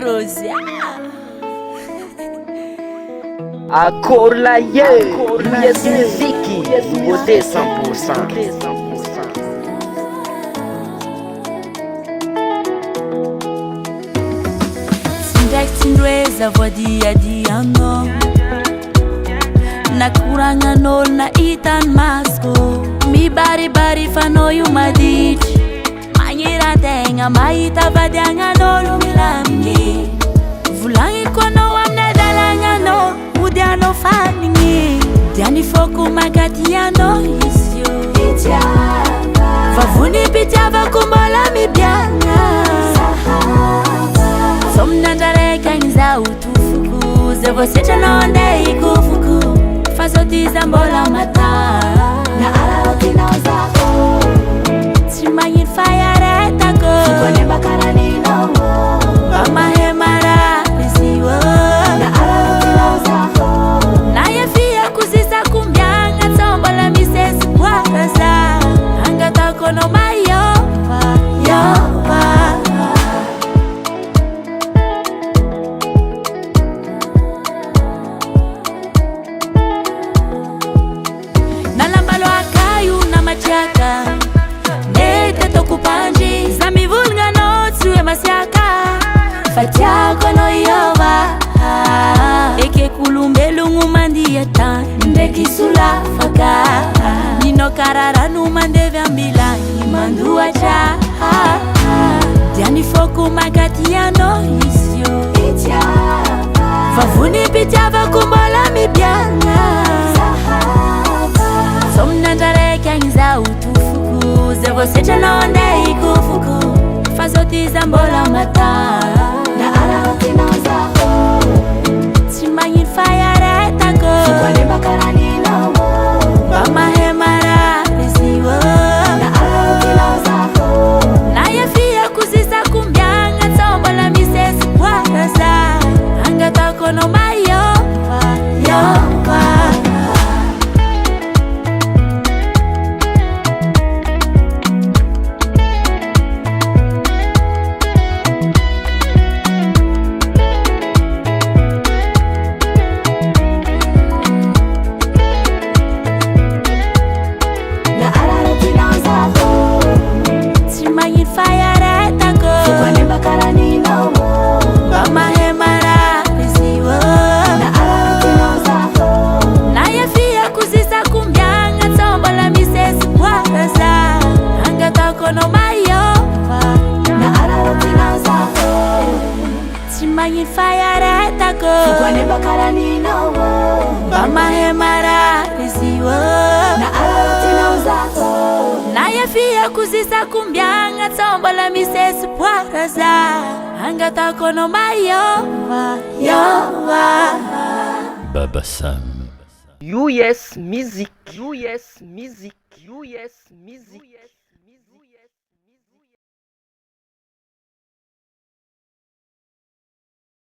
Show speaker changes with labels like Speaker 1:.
Speaker 1: Rosia
Speaker 2: Akola ye, yes muziki, beauté 100%.
Speaker 1: Sindweza vodiadiano nakuranga nol na itan masko mi bari fanoyu madich manyira tenga maita vadianga nol milamni vulangi kono amne dalanga no mudiano faningi diani foku magatiano isyo itia vavuni pitava kumbola mi bianga somnandare kangiza utufukuze vosecha nonde ikufuku fasotiza mbola mata na alautina zako simanyin fayaretako sikone bakarani no amahemara nisiwo na alautina zako na yefia kuzisa kumbyanga tombola misesi kwaraza angatako no mayopa yopa chaka nete tokupanji zamivulga no tsue masiaka fatiako no yova eke kulumbelungu mandieta ndeki sula faka nino karara numande vyambila imandua cha diani foku magatiano isyo itia vavuni pitia vakumbola mibyanga somnandare kangiza utufukuze vosecha nonde ikufuku fasotiza mbola mata na alautina zako simanyin fayaretako sikwane bakarani no amahemara nisiwo na alautina zako na yefia kuzisa kumbyanga tombola misesi kwaraza angatako no mayopa yopa sikwane bakarani no amahemara nisiwo na alautina zako na yefia kuzisa kumbyanga tombola misesi pwaraza angatako no mayopa yopa
Speaker 3: Baba Sam
Speaker 2: US Music, US Music, US Music.